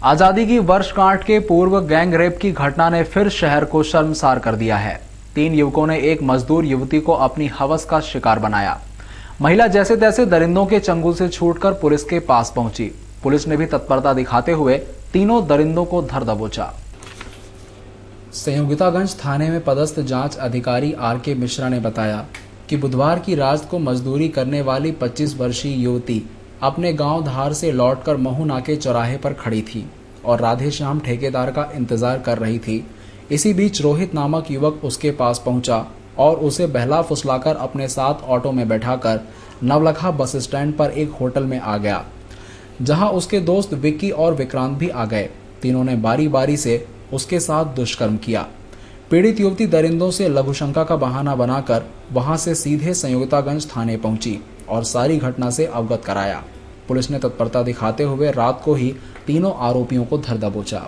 आजादी की वर्षगांठ के पूर्व गैंग रेप की घटना ने फिर शहर को शर्मसार कर दिया है। 3 युवकों ने एक मजदूर युवती को अपनी हवस का शिकार बनाया। महिला जैसे तैसे दरिंदों के चंगुल से छूटकर पुलिस के पास पहुंची। पुलिस ने भी तत्परता दिखाते हुए तीनों दरिंदों को धर दबोचा। संयोगितागंज थाने में पदस्थ जांच अधिकारी आर.के. मिश्रा ने बताया कि बुधवार की रात को मजदूरी करने वाली 25 वर्षीय युवती अपने गांव धार से लौटकर महू नाके चौराहे पर खड़ी थी और राधेश्याम ठेकेदार का इंतजार कर रही थी। इसी बीच रोहित नामक युवक उसके पास पहुंचा और उसे बहला फुसलाकर अपने साथ ऑटो में बैठाकर नवलखा बस स्टैंड पर एक होटल में आ गया, जहां उसके दोस्त विक्की और विक्रांत भी आ गए। तीनों ने बारी बारी से उसके साथ दुष्कर्म किया। पीड़ित युवती दरिंदों से लघुशंका का बहाना बनाकर वहां से सीधे संयोगितागंज थाने पहुंची और सारी घटना से अवगत कराया। पुलिस ने तत्परता दिखाते हुए रात को ही तीनों आरोपियों को धर दबोचा।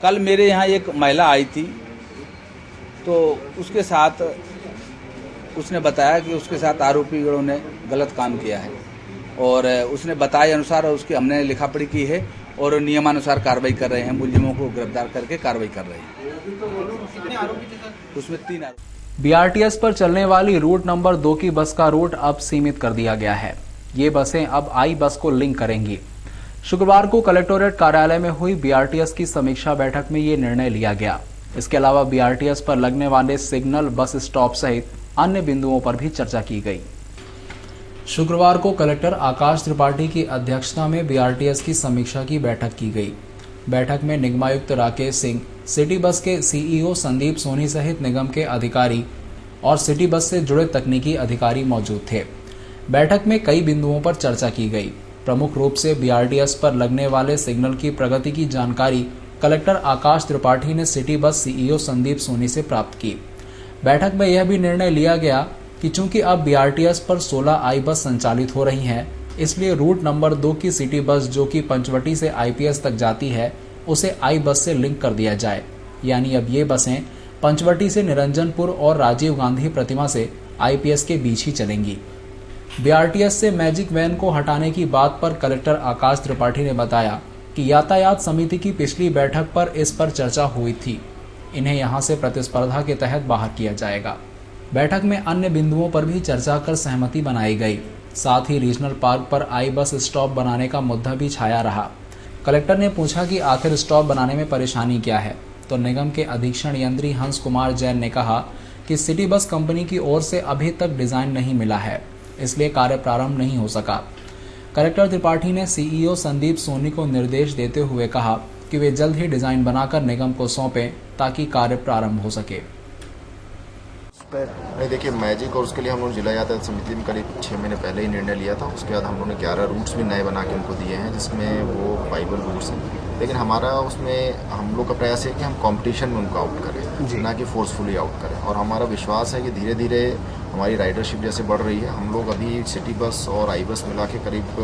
कल मेरे यहाँ एक महिला आई थी, तो उसके साथ उसने बताया कि उसके साथ आरोपियों ने गलत काम किया है और उसने बताए अनुसार उसकी हमने लिखा पढ़ी की है और नियमानुसार कार्रवाई कर रहे हैं। मुलजिमों को गिरफ्तार करके कार्रवाई कर रहे हैं। उसमें 3 आरोपी। बीआरटीएस पर चलने वाली रूट नंबर 2 की बस का रूट अब सीमित कर दिया गया है। ये बसें अब आई बस को लिंक करेंगी। शुक्रवार को कलेक्टोरेट कार्यालय में हुई बीआरटीएस की समीक्षा बैठक में ये निर्णय लिया गया। इसके अलावा बीआरटीएस पर लगने वाले सिग्नल, बस स्टॉप सहित अन्य बिंदुओं पर भी चर्चा की गई। शुक्रवार को कलेक्टर आकाश त्रिपाठी की अध्यक्षता में बीआरटीएस की समीक्षा की बैठक की गई। बैठक में निगमायुक्त राकेश सिंह, सिटी बस के सीईओ संदीप सोनी सहित निगम के अधिकारी और सिटी बस से जुड़े तकनीकी अधिकारी मौजूद थे। बैठक में कई बिंदुओं पर चर्चा की गई। प्रमुख रूप से बीआरटीएस पर लगने वाले सिग्नल की प्रगति की जानकारी कलेक्टर आकाश त्रिपाठी ने city bus CEO Sandeep Soni से प्राप्त की। बैठक में यह भी निर्णय लिया गया कि चूंकि अब बीआरटीएस पर 16 आई बस संचालित हो रही हैं, इसलिए रूट नंबर 2 की सिटी बस जो कि पंचवटी से आईपीएस तक जाती है, उसे आई बस से लिंक कर दिया जाए। यानी अब ये बसें पंचवटी से निरंजनपुर और राजीव गांधी प्रतिमा से आईपीएस के बीच ही चलेंगी। बीआरटीएस से मैजिक वैन को हटाने की बात पर कलेक्टर आकाश त्रिपाठी ने बताया कि यातायात समिति की पिछली बैठक पर इस पर चर्चा हुई थी। इन्हें यहां से प्रतिस्पर्धा के तहत बाहर किया जाएगा। बैठक में अन्य बिंदुओं पर भी चर्चा कर सहमति बनाई गई। साथ ही रीजनल पार्क पर आई बस स्टॉप बनाने का मुद्दा भी छाया रहा। कलेक्टर ने पूछा कि आखिर स्टॉप बनाने में परेशानी क्या है, तो निगम के अधीक्षण यंत्री हंस कुमार जैन ने कहा कि सिटी बस कंपनी की ओर से अभी तक डिजाइन नहीं मिला है, इसलिए कार्य प्रारंभ नहीं हो सका। कलेक्टर त्रिपाठी ने सीईओ संदीप सोनी को निर्देश देते हुए कहा कि वे जल्द ही डिजाइन बनाकर निगम को सौंपें ताकि कार्य प्रारंभ हो सके। नहीं, देखिए मैजिक और उसके लिए हम लोग जिला यातायात समिति में करीब 6 महीने पहले ही निर्णय लिया था। उसके बाद हम लोगों ने 11 रूट्स भी नए बना के उनको दिए हैं, जिसमें वो वाइबल रूट्स हैं। लेकिन हमारा उसमें हम लोग का प्रयास है कि हम कंपटीशन में उनको आउट करें, ना कि फोर्सफुली आउट करें। और हमारा विश्वास है कि धीरे धीरे हमारी राइडरशिप जैसे बढ़ रही है, हम लोग अभी सिटी बस और आई बस मिला के करीब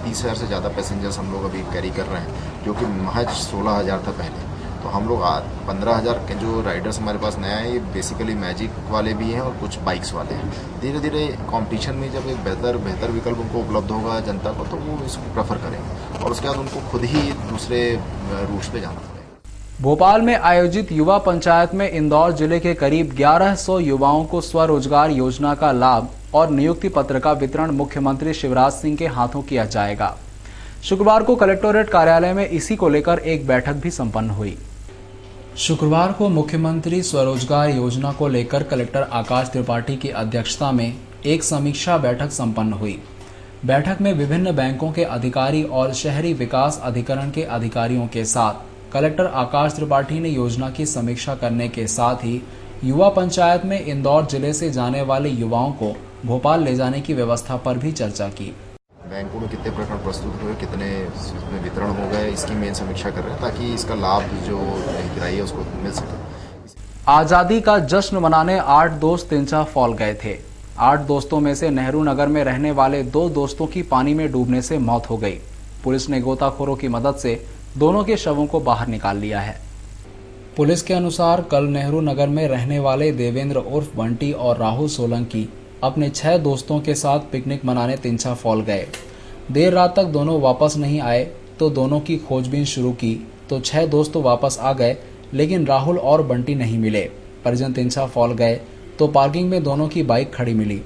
30,000 से ज़्यादा पैसेंजर्स हम लोग अभी कैरी कर रहे हैं, जो कि महज 16,000 था पहले। तो हम लोग 15,000 के जो राइडर्स हमारे पास नया है, ये बेसिकली मैजिक वाले भी हैं और कुछ बाइक्स वाले हैं। धीरे धीरे कंपटीशन में जब एक बेहतर विकल्प उनको उपलब्ध होगा जनता को, तो वो इसको प्रेफर करेंगे और उसके बाद उनको खुद ही दूसरे रूट्स पे जाना पड़ेगा। भोपाल में आयोजित युवा पंचायत में इंदौर जिले के करीब 1100 युवाओं को स्वरोजगार योजना का लाभ और नियुक्ति पत्र का वितरण मुख्यमंत्री शिवराज सिंह के हाथों किया जाएगा। शुक्रवार को कलेक्टोरेट कार्यालय में इसी को लेकर एक बैठक भी संपन्न हुई। शुक्रवार को मुख्यमंत्री स्वरोजगार योजना को लेकर कलेक्टर आकाश त्रिपाठी की अध्यक्षता में एक समीक्षा बैठक संपन्न हुई। बैठक में विभिन्न बैंकों के अधिकारी और शहरी विकास अधिकरण के अधिकारियों के साथ कलेक्टर आकाश त्रिपाठी ने योजना की समीक्षा करने के साथ ही युवा पंचायत में इंदौर जिले से जाने वाले युवाओं को भोपाल ले जाने की व्यवस्था पर भी चर्चा की। बैंकों में कितने प्रकरण प्रस्तुत हुए, कितने इसमें वितरण हो गए, इसकी मेन समीक्षा कर रहे हैं ताकि इसका लाभ जो हितग्राही है उसको मिल सके। आजादी का जश्न मनाने 8 दोस्त तिंचा फॉल गए थे। 8 दोस्तों में से नेहरू नगर में रहने वाले 2 दोस्तों की पानी में डूबने से मौत हो गई। पुलिस ने गोताखोरों की मदद से दोनों के शवों को बाहर निकाल लिया है। पुलिस के अनुसार कल नेहरू नगर में रहने वाले देवेंद्र उर्फ बंटी और राहुल सोलंकी अपने 6 दोस्तों के साथ पिकनिक मनाने तिंचा फॉल गए। देर रात तक दोनों वापस नहीं आए, तो दोनों की खोजबीन शुरू की तो 6 दोस्त तो वापस आ गए, लेकिन राहुल और बंटी नहीं मिले। परिजन तिंसा फॉल गए तो पार्किंग में दोनों की बाइक खड़ी मिली।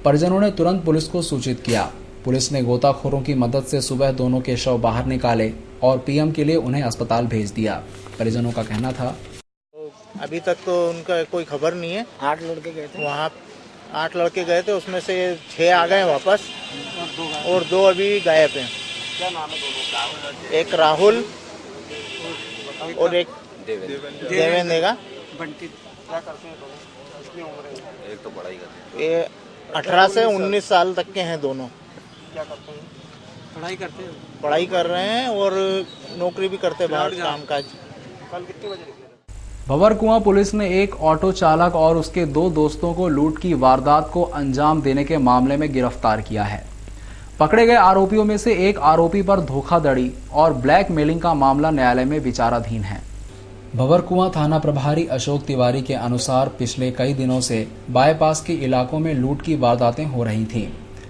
परिजनों ने तुरंत पुलिस को सूचित किया। पुलिस ने गोताखोरों की मदद से सुबह दोनों के शव बाहर निकाले और पीएम के लिए उन्हें अस्पताल भेज दिया। परिजनों का कहना था, अभी तक तो उनका कोई खबर नहीं है। 8 लड़के गए थे, वहाँ 8 लड़के गए थे, उसमें से 6 आ गए वापस और 2 अभी गायब हैं। क्या नाम है दोनों का? एक राहुल और एक देवेंद्र का। बंटी क्या करते हैं दोनों? कितनी उम्र है? एक तो पढ़ाई करते ये 18 से 19 साल तक के हैं दोनों। क्या करते हैं? पढ़ाई करते हैं। पढ़ाई कर रहे हैं और नौकरी भी करते हैं बाहर कामकाज। कल कितने बजे निकले? भंवरकुआं पुलिस ने एक ऑटो चालक और उसके 2 दोस्तों को लूट की वारदात को अंजाम देने के मामले में गिरफ्तार किया है। पकड़े गए आरोपियों में से एक आरोपी पर धोखाधड़ी और ब्लैकमेलिंग का मामला न्यायालय में विचाराधीन है। भंवरकुआं थाना प्रभारी अशोक तिवारी के अनुसार पिछले कई दिनों से बाईपास के इलाकों में लूट की वारदातें हो रही थीं।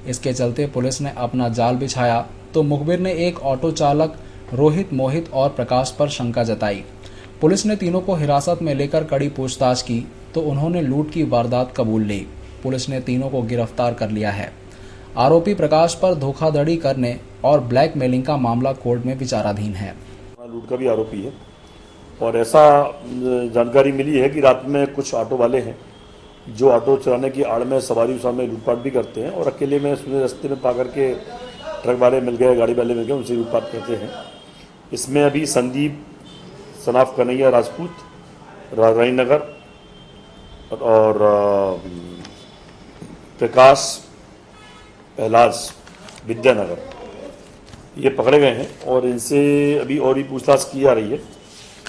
इसके चलते पुलिस ने अपना जाल बिछाया तो मुखबिर ने एक ऑटो चालक रोहित, मोहित और प्रकाश पर शंका जताई। पुलिस ने तीनों को हिरासत में लेकर कड़ी पूछताछ की तो उन्होंने लूट की वारदात कबूल ली। पुलिस ने तीनों को गिरफ्तार कर लिया है। आरोपी प्रकाश पर धोखाधड़ी करने और ब्लैकमेलिंग का मामला कोर्ट में विचाराधीन है। लूट का भी आरोपी है और ऐसा जानकारी मिली है कि रात में कुछ ऑटो वाले हैं जो ऑटो चलाने की आड़ में सवारी में लूटपाट भी करते हैं और अकेले में रास्ते में पा करके ट्रक वाले मिल गए, गाड़ी वाले मिल गए, उनसे लूटपाट करते हैं। इसमें अभी संदीप सनाफ कन्हैया राजपूत राजनगर और प्रकाश पहलाज विद्यानगर ये पकड़े गए हैं और इनसे अभी और भी पूछताछ की जा रही है।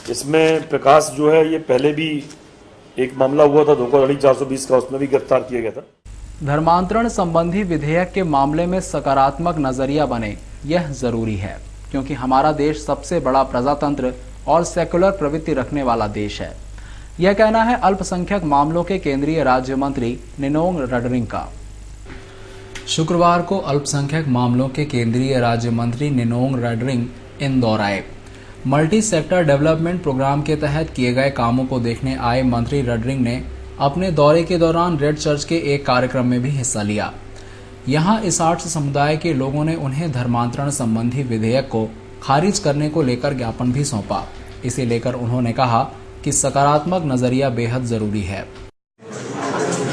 इसमें प्रकाश जो है ये पहले भी एक मामला हुआ था धोखाधड़ी 420 का, उसमें भी गिरफ्तार किया गया था। धर्मांतरण संबंधी विधेयक के मामले में सकारात्मक नजरिया बने, यह जरूरी है क्योंकि हमारा देश सबसे बड़ा प्रजातंत्र और सेकुलर प्रवृत्ति रखने वाला देश है। यह कहना है अल्पसंख्यक मामलों के केंद्रीय राज्य मंत्री निनोंग रडरिंग का। शुक्रवार को अल्पसंख्यक मामलों के केंद्रीय राज्य मंत्री निनोंग रडरिंग इंदौर आए। मल्टी सेक्टर डेवलपमेंट प्रोग्राम के तहत किए गए कामों को देखने आए मंत्री रडरिंग ने अपने दौरे के दौरान रेड चर्च के एक कार्यक्रम में भी हिस्सा लिया। यहां इस आर्ट्स समुदाय के लोगों ने उन्हें धर्मांतरण संबंधी विधेयक को खारिज करने को लेकर ज्ञापन भी सौंपा। इसे लेकर उन्होंने कहा कि सकारात्मक नजरिया बेहद जरूरी है।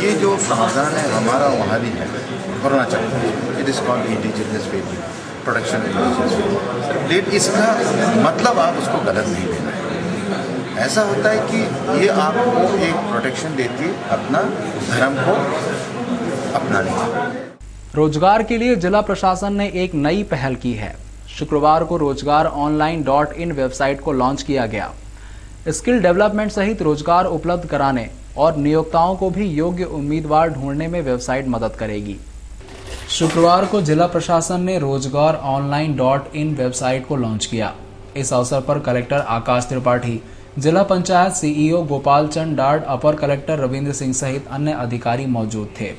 ये जो प्रावधान है हमारा वहाँ भी है, होना चाहिए। It is called indigenous baby protection लेकिन इसका मतलब आप उसको गलत नहीं लेना है। ऐसा होता है कि ये आपको एक प्रोटेक्शन देती है अपना धर्म को अपनाने की। रोजगार के लिए जिला प्रशासन ने एक नई पहल की है। शुक्रवार को रोजगार online.in वेबसाइट को लॉन्च किया गया। स्किल डेवलपमेंट सहित रोजगार उपलब्ध कराने और नियोक्ताओं को भी योग्य उम्मीदवार ढूंढने में वेबसाइट मदद करेगी। शुक्रवार को जिला प्रशासन ने रोजगार online.in वेबसाइट को लॉन्च किया। इस अवसर पर कलेक्टर आकाश त्रिपाठी, जिला पंचायत सीईओ गोपाल चंद डार्ड, अपर कलेक्टर रविंद्र सिंह सहित अन्य अधिकारी मौजूद थे।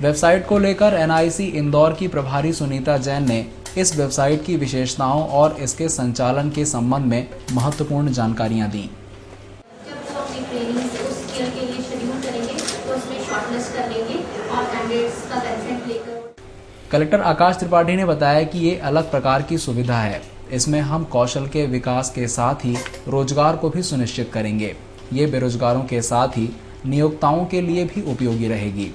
वेबसाइट को लेकर एनआईसी इंदौर की प्रभारी सुनीता जैन ने इस वेबसाइट की विशेषताओं और इसके संचालन के संबंध में महत्वपूर्ण जानकारियां दी। कलेक्टर आकाश त्रिपाठी ने बताया कि ये अलग प्रकार की सुविधा है। इसमें हम कौशल के विकास के साथ ही रोजगार को भी सुनिश्चित करेंगे। ये बेरोजगारों के साथ ही नियोक्ताओं के लिए भी उपयोगी रहेगी।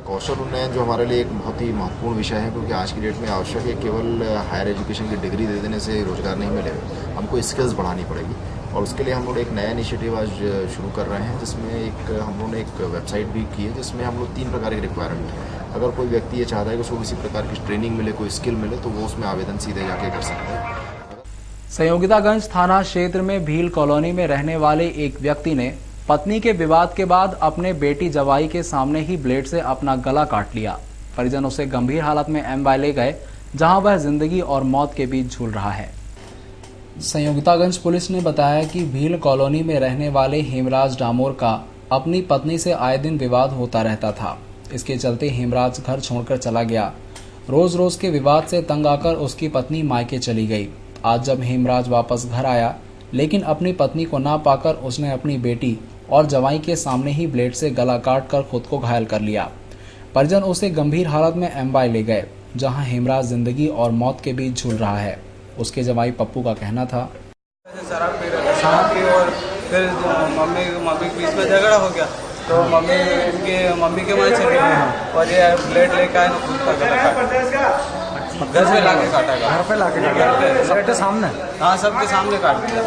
कौशल उन्नयन जो हमारे लिए एक बहुत ही महत्वपूर्ण विषय है, क्योंकि आज की डेट में आवश्यक है। केवल हायर एजुकेशन की डिग्री दे देने से रोजगार नहीं मिलेगा, हमको स्किल्स बढ़ानी पड़ेगी। और उसके लिए हम लोग एक नया इनिशिएटिव आज शुरू कर रहे हैं, जिसमें हम लोगों ने एक वेबसाइट भी की है, जिसमें हम लोग 3 प्रकार की रिक्वायरमेंट है। अगर कोई व्यक्ति ये चाहता है कि उसको किसी प्रकार की ट्रेनिंग मिले, कोई स्किल मिले, तो वो उसमें आवेदन सीधे जाके कर सकते हैं। संयोगितागंज थाना क्षेत्र में भील कॉलोनी में रहने वाले एक व्यक्ति ने पत्नी के विवाद के बाद अपने बेटी जवाई के सामने ही ब्लेड से अपना गला काट लिया। परिजन उसे गंभीर हालत में एमवाई ले गए, जहां वह जिंदगी और मौत के बीच झूल रहा है। संयोगितागंज पुलिस ने बताया कि भील कॉलोनी में रहने वाले हेमराज डामोर का अपनी पत्नी से आए दिन विवाद होता रहता था। इसके चलते हेमराज घर छोड़कर चला गया। रोज रोज के विवाद से तंग आकर उसकी पत्नी मायके चली गई। आज जब हेमराज वापस घर आया, लेकिन अपनी पत्नी को ना पाकर उसने अपनी बेटी और जवाई के सामने ही ब्लेड से गला काट कर खुद को घायल कर लिया। परिजन उसे गंभीर हालत में एमवाई ले गए, जहां हेमराज जिंदगी और मौत के बीच झूल रहा है। उसके जवाई पप्पू का कहना था, शराब पी रहे थे, शराब पी और फिर मम्मी के बीच में झगड़ा हो गया, तो मम्मी के वहाँ चली गई और ये ब्लेड लेके आए तो खुद का गला काटा। घर पे लाके काटा, घर पे सामने, हाँ सबके सामने काट दिया।